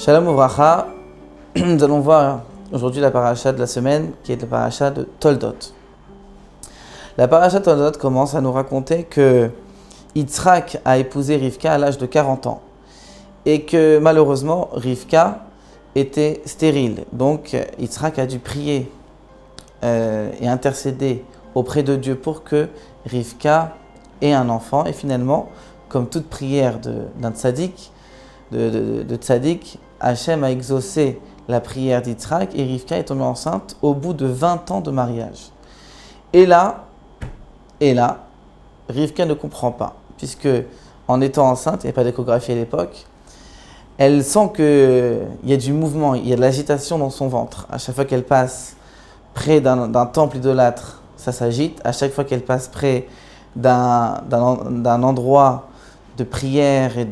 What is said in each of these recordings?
Shalom Uvracha, nous allons voir aujourd'hui la paracha de la semaine qui est la paracha de Toldot. La paracha de Toldot commence à nous raconter que Yitzhak a épousé Rivka à l'âge de 40 ans et que malheureusement Rivka était stérile. Donc Yitzhak a dû prier et intercéder auprès de Dieu pour que Rivka ait un enfant. Et finalement, comme toute prière d'un tzaddik, de tzaddik, Hachem a exaucé la prière d'Yitzhak et Rivka est tombée enceinte au bout de 20 ans de mariage. Et là, Rivka ne comprend pas, puisque en étant enceinte, il n'y avait pas d'échographie à l'époque, elle sent qu'il y a du mouvement, il y a de l'agitation dans son ventre. À chaque fois qu'elle passe près d'un temple idolâtre, ça s'agite. À chaque fois qu'elle passe près d'un endroit de prière et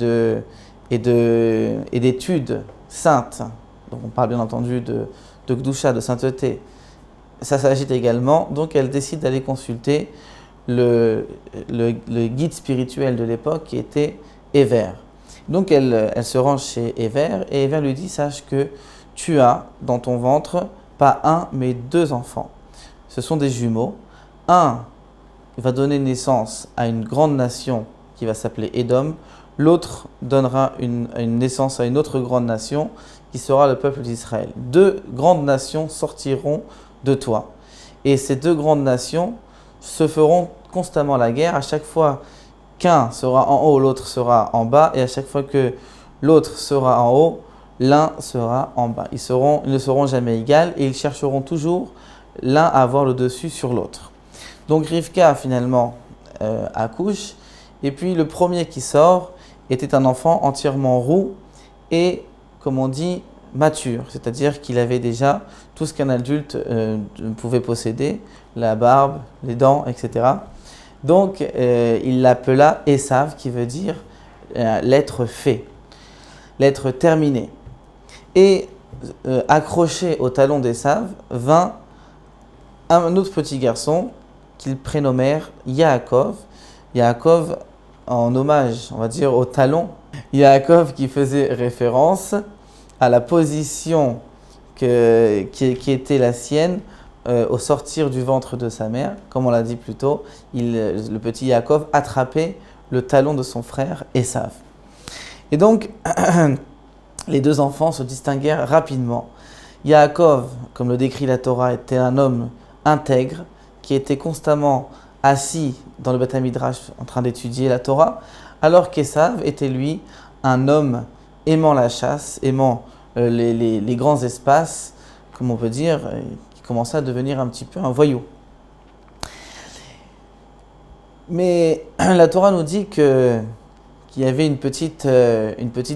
d'études saintes, donc on parle bien entendu de Gdusha, de sainteté, ça s'agite également. Donc elle décide d'aller consulter le guide spirituel de l'époque qui était Ever. Donc elle se rend chez Ever et Ever lui dit: sache que tu as dans ton ventre pas un mais deux enfants. Ce sont des jumeaux. Un va donner naissance à une grande nation qui va s'appeler Édom. L'autre donnera une naissance à une autre grande nation qui sera le peuple d'Israël. Deux grandes nations sortiront de toi. Et ces deux grandes nations se feront constamment la guerre. À chaque fois qu'un sera en haut, l'autre sera en bas. Et à chaque fois que l'autre sera en haut, l'un sera en bas. Ils ne seront jamais égaux et ils chercheront toujours l'un à avoir le dessus sur l'autre. Donc Rivka finalement accouche. Et puis le premier qui sort était un enfant entièrement roux et, comme on dit, mature. C'est-à-dire qu'il avait déjà tout ce qu'un adulte pouvait posséder, la barbe, les dents, etc. Donc il l'appela Esav, qui veut dire l'être fait, l'être terminé. Et accroché au talon d'Esav vint un autre petit garçon qu'ils prénommèrent Yaakov. Yaakov en hommage, on va dire, au talon. Yaakov qui faisait référence à la position qui était la sienne au sortir du ventre de sa mère. Comme on l'a dit plus tôt, le petit Yaakov attrapait le talon de son frère Esav. Et donc, les deux enfants se distinguèrent rapidement. Yaakov, comme le décrit la Torah, était un homme intègre qui était constamment assis dans le Beth Midrash en train d'étudier la Torah, alors qu'Esav était lui un homme aimant la chasse, aimant les grands espaces, comme on peut dire, qui commençait à devenir un petit peu un voyou. Mais la Torah nous dit qu'il y avait une petite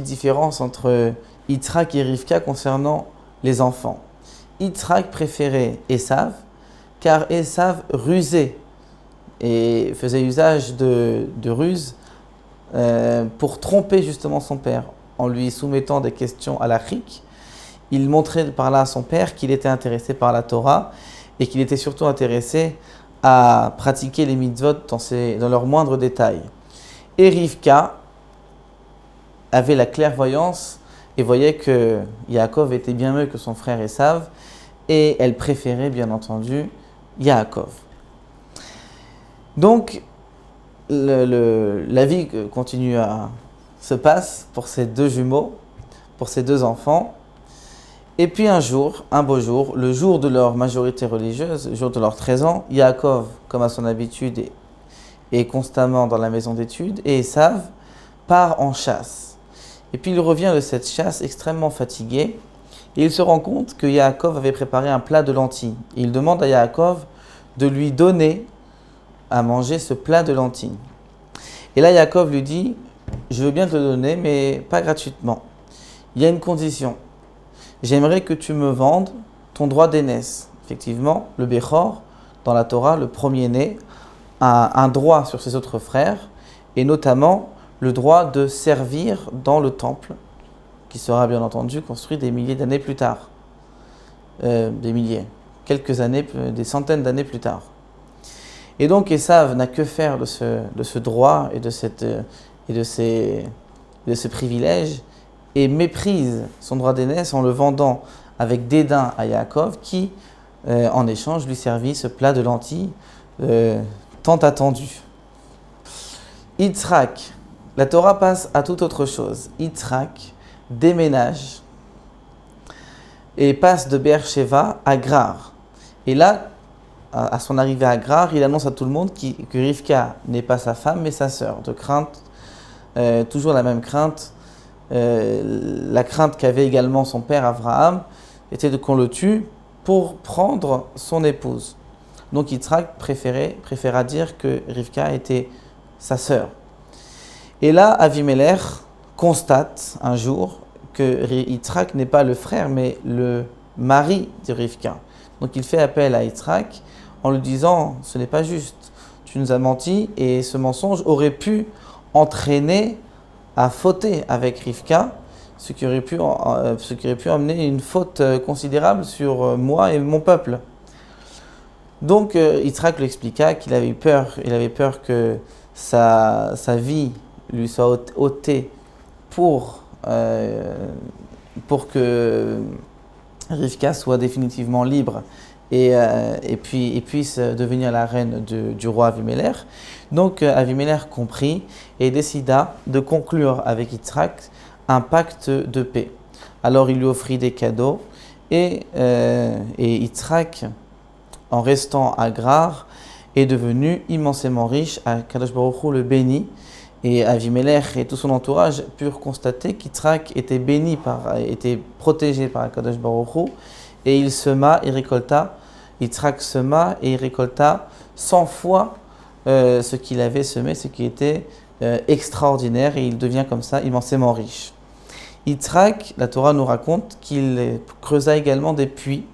différence entre Yitzhak et Rivka concernant les enfants. Yitzhak préférait Esav, car Esav rusait et faisait usage de ruse pour tromper justement son père. En lui soumettant des questions halachiques, il montrait par là à son père qu'il était intéressé par la Torah et qu'il était surtout intéressé à pratiquer les mitzvot dans leurs moindres détails. Et Rivka avait la clairvoyance et voyait que Yaakov était bien mieux que son frère Esav et elle préférait bien entendu Yaakov. Donc, la vie continue à se passer pour ces deux jumeaux, pour ces deux enfants. Et puis un beau jour, le jour de leur majorité religieuse, le jour de leurs 13 ans, Yaakov, comme à son habitude, est constamment dans la maison d'études et Esav part en chasse. Et puis il revient de cette chasse extrêmement fatigué et il se rend compte que Yaakov avait préparé un plat de lentilles. Et il demande à Yaakov de lui donner à manger ce plat de lentilles. Et là, Yaakov lui dit: je veux bien te le donner, mais pas gratuitement. Il y a une condition. J'aimerais que tu me vendes ton droit d'aînesse. Effectivement, le Bechor, dans la Torah, le premier-né, a un droit sur ses autres frères, et notamment le droit de servir dans le temple, qui sera bien entendu construit des milliers d'années plus tard. Quelques années, des centaines d'années plus tard. Et donc Esav n'a que faire de ce droit et de ce privilège. et méprise son droit d'aînesse en le vendant avec dédain à Yaakov qui, en échange, lui servit ce plat de lentilles tant attendu. Yitzhak, la Torah passe à toute autre chose. Yitzhak déménage et passe de Beersheva à Grar. Et là, à son arrivée à Grar, il annonce à tout le monde que Rivka n'est pas sa femme mais sa sœur, de crainte, toujours la même crainte. La crainte qu'avait également son père Abraham était qu'on le tue pour prendre son épouse. Donc Yitzhak préféra dire que Rivka était sa sœur. Et là, Avimelech constate un jour que Yitzhak n'est pas le frère mais le mari de Rivka. Donc il fait appel à Yitzhak en lui disant « ce n'est pas juste, tu nous as menti et ce mensonge aurait pu entraîner à fauter avec Rivka, ce qui aurait pu amener une faute considérable sur moi et mon peuple. » Donc Yitzhak lui expliqua qu'il avait peur que sa vie lui soit ôtée pour que Rivka soit définitivement libre et puisse devenir la reine du roi Avimelech. Donc Avimelech comprit et décida de conclure avec Yitzhak un pacte de paix. Alors il lui offrit des cadeaux et Yitzhak, en restant à Grar, est devenu immensément riche. Kadosh Baruch Hu le bénit et Avimelech et tout son entourage purent constater qu'Yitzhak était protégé par Kadosh Baruch Hu et il sema et récolta. Yitzhak sema et récolta 100 fois ce qu'il avait semé, ce qui était extraordinaire, et il devient comme ça immensément riche. Yitzhak, la Torah nous raconte qu'il creusa également des puits.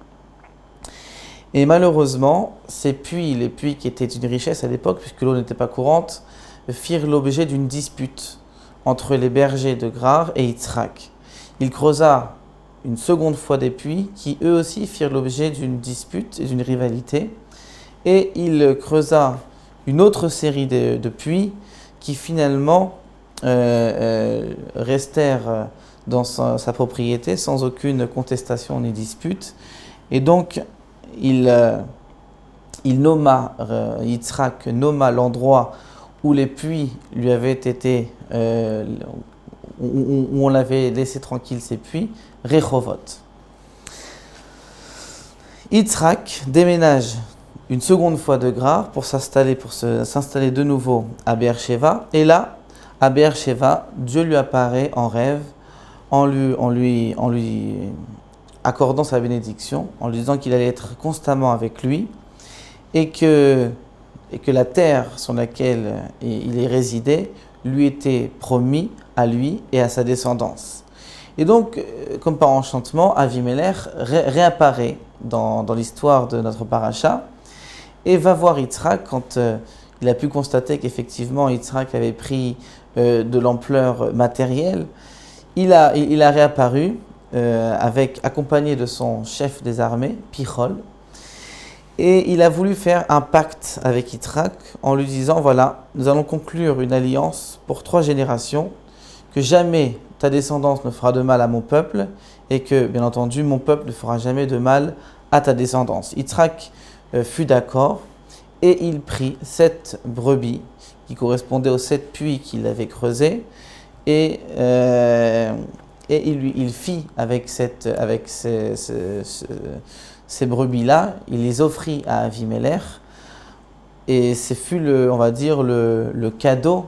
Et malheureusement, ces puits, les puits qui étaient une richesse à l'époque, puisque l'eau n'était pas courante, firent l'objet d'une dispute entre les bergers de Grar et Yitzhak. Il creusa une seconde fois des puits qui eux aussi firent l'objet d'une dispute et d'une rivalité. Et il creusa une autre série de puits qui finalement restèrent dans sa propriété sans aucune contestation ni dispute. Et donc, Yitzhak nomma l'endroit où les puits lui avaient été, où on l'avait laissé tranquille ces puits, Rehovot. Yitzhak déménage une seconde fois de Grar pour s'installer de nouveau à Beersheva. Et là, à Beersheva, Dieu lui apparaît en rêve en lui accordant sa bénédiction, en lui disant qu'il allait être constamment avec lui et que la terre sur laquelle il est résidé lui était promis à lui et à sa descendance. Et donc, comme par enchantement, Avimelech réapparaît dans l'histoire de notre paracha et va voir Yitzhak quand il a pu constater qu'effectivement Yitzhak avait pris de l'ampleur matérielle. Il a réapparu accompagné de son chef des armées, Pichol, et il a voulu faire un pacte avec Yitzhak en lui disant, voilà, nous allons conclure une alliance pour 3 générations, que jamais ta descendance ne fera de mal à mon peuple, et que, bien entendu, mon peuple ne fera jamais de mal à ta descendance. Yitzhak fut d'accord, et il prit 7 brebis, qui correspondaient aux 7 puits qu'il avait creusés, et il fit avec ces brebis-là, il les offrit à Avimelech, et ce fut le cadeau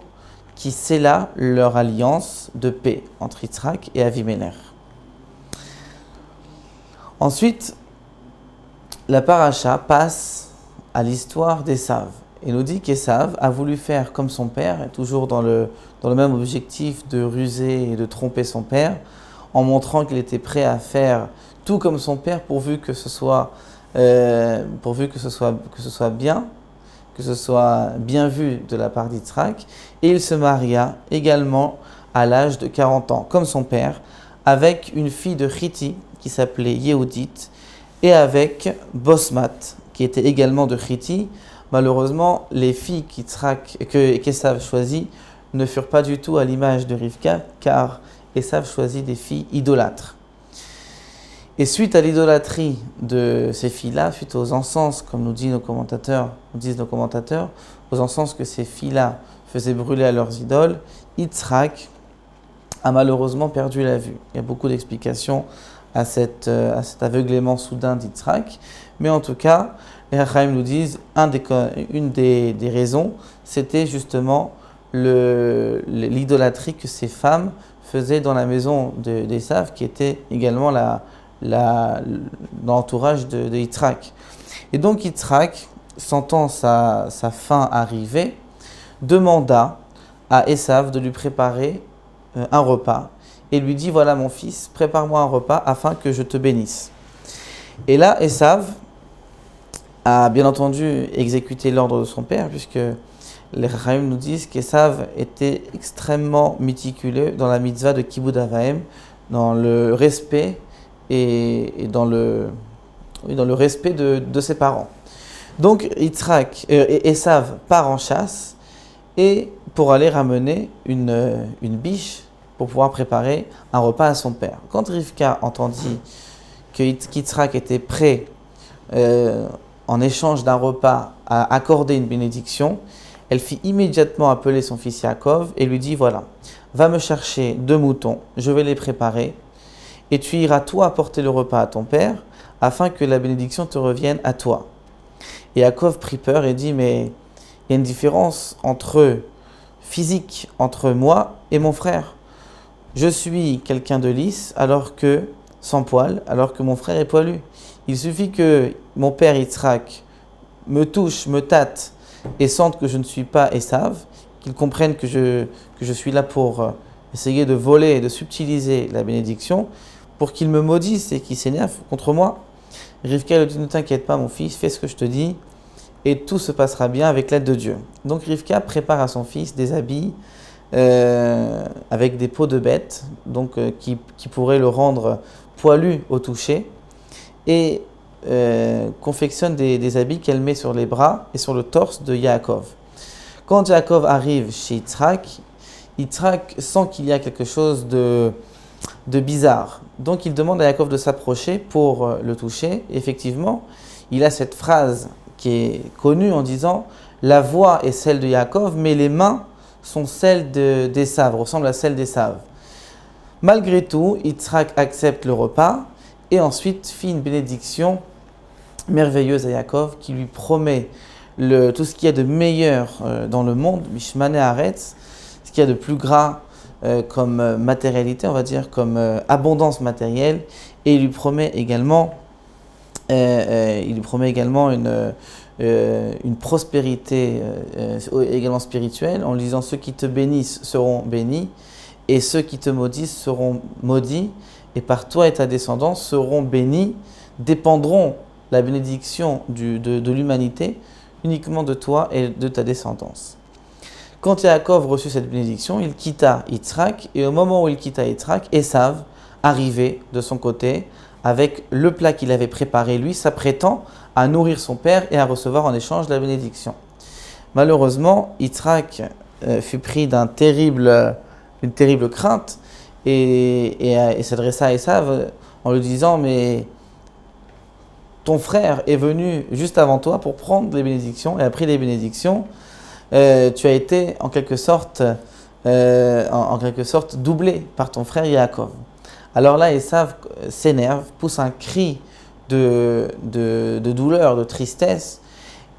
qui scella leur alliance de paix entre Yitzhak et Avimelech. Ensuite, la paracha passe à l'histoire d'Ésav et nous dit qu'Ésav a voulu faire comme son père, toujours dans le même objectif de ruser et de tromper son père, en montrant qu'il était prêt à faire tout comme son père pourvu que ce soit bien vu de la part d'Yitzhak. Et il se maria également à l'âge de 40 ans, comme son père, avec une fille de Chiti qui s'appelait Yehudit et avec Bosmat qui était également de Chiti. Malheureusement, les filles qu'Ésav choisit ne furent pas du tout à l'image de Rivka, car Esav choisit des filles idolâtres. Et suite à l'idolâtrie de ces filles-là, suite aux encens, comme nous disent nos commentateurs, aux encens que ces filles-là faisaient brûler à leurs idoles, Yitzhak a malheureusement perdu la vue. Il y a beaucoup d'explications à cet aveuglement soudain d'Yitzhak, mais en tout cas, les Rachaim nous disent une des raisons, c'était justement l'idolâtrie que ces femmes faisaient dans la maison d'Esav, qui était également dans l'entourage de Yitzhak. Et donc Yitzhak, sentant sa fin arriver, demanda à Esav de lui préparer un repas et lui dit: voilà mon fils, prépare-moi un repas afin que je te bénisse. Et là, Esav a bien entendu exécuté l'ordre de son père, puisque les Rachaim nous disent qu'Esav était extrêmement méticuleux dans la mitzvah de Kibud Avaim, dans le respect et dans le respect de ses parents. Donc Esav part en chasse et pour aller ramener une biche pour pouvoir préparer un repas à son père. Quand Rivka entendit qu'Yitzhak était prêt en échange d'un repas à accorder une bénédiction, elle fit immédiatement appeler son fils Yaakov et lui dit: voilà, va me chercher 2 moutons, je vais les préparer et tu iras toi apporter le repas à ton père afin que la bénédiction te revienne à toi. Et Yaakov prit peur et dit: mais il y a une différence physique entre moi et mon frère. Je suis quelqu'un de lisse sans poil, alors que mon frère est poilu. Il suffit que mon père Yitzhak me touche, me tâte et sente que je ne suis pas Esav, qu'il comprenne que je suis là pour essayer de voler et de subtiliser la bénédiction, pour qu'il me maudisse et qu'il s'énerve contre moi. Rivka lui dit: ne t'inquiète pas mon fils, fais ce que je te dis et tout se passera bien avec l'aide de Dieu. Donc Rivka prépare à son fils des habits avec des peaux de bêtes, donc qui pourraient le rendre poilu au toucher, et confectionne des habits qu'elle met sur les bras et sur le torse de Yaakov. Quand Yaakov arrive chez Yitzhak sent qu'il y a quelque chose de bizarre. Donc il demande à Yaakov de s'approcher pour le toucher. Et effectivement, il a cette phrase qui est connue en disant: la voix est celle de Yaakov, mais les mains sont celles d'Esav, ressemblent à celles d'Esav. Malgré tout, Yitzhak accepte le repas et ensuite fit une bénédiction merveilleuse à Yaakov qui lui promet tout ce qu'il y a de meilleur dans le monde, Mishmane Haaretz, ce qu'il y a de plus gras comme matérialité, on va dire, comme abondance matérielle, et il lui promet également une prospérité également spirituelle, en lui disant: ceux qui te bénissent seront bénis, et ceux qui te maudissent seront maudits, et par toi et ta descendance seront bénis, dépendront la bénédiction de l'humanité uniquement de toi et de ta descendance. Quand Yaakov reçut cette bénédiction, il quitta Yitzhak, et au moment où il quitta Yitzhak, Esav arrivait de son côté avec le plat qu'il avait préparé lui, s'apprêtant à nourrir son père et à recevoir en échange la bénédiction. Malheureusement, Yitzhak fut pris d'une terrible crainte et s'adressa à Esav en lui disant: mais ton frère est venu juste avant toi pour prendre les bénédictions et a pris les bénédictions. Tu as été en quelque sorte doublé par ton frère Yaakov. Alors là, Esav s'énerve, pousse un cri de douleur, de tristesse,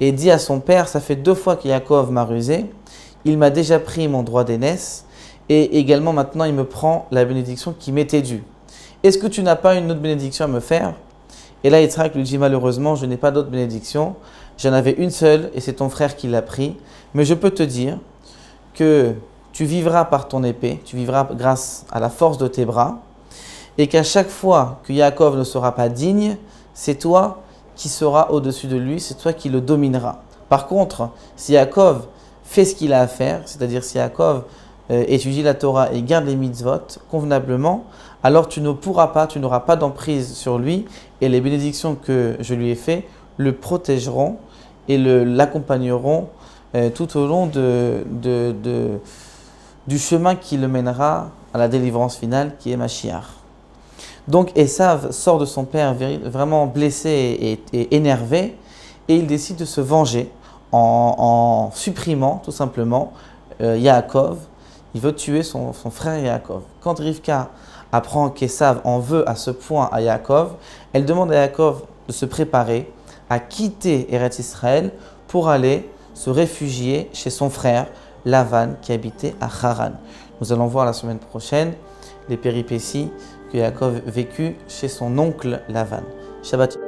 et dit à son père: ça fait 2 fois que Yaakov m'a rusé, il m'a déjà pris mon droit d'aînesse, et également maintenant il me prend la bénédiction qui m'était due. Est-ce que tu n'as pas une autre bénédiction à me faire? Et là, Yitzhak lui dit: malheureusement, je n'ai pas d'autre bénédiction, j'en avais une seule, et c'est ton frère qui l'a pris, mais je peux te dire que tu vivras par ton épée, tu vivras grâce à la force de tes bras, et qu'à chaque fois que Yaakov ne sera pas digne, c'est toi qui seras au-dessus de lui, c'est toi qui le domineras. Par contre, si Yaakov fait ce qu'il a à faire, c'est-à-dire si Yaakov étudie la Torah et garde les mitzvot convenablement, alors tu n'auras pas d'emprise sur lui, et les bénédictions que je lui ai faites le protégeront et l'accompagneront tout au long du chemin qui le mènera à la délivrance finale qui est Mashiach. Donc Esav sort de son père vraiment blessé et énervé et il décide de se venger en supprimant tout simplement Yaakov. Il veut tuer son frère Yaakov. Quand Rivka apprend qu'Esav en veut à ce point à Yaakov, elle demande à Yaakov de se préparer à quitter Eretz Israël pour aller se réfugier chez son frère Lavan qui habitait à Haran. Nous allons voir la semaine prochaine les péripéties que Yaakov vécut chez son oncle Lavan. Shabbat.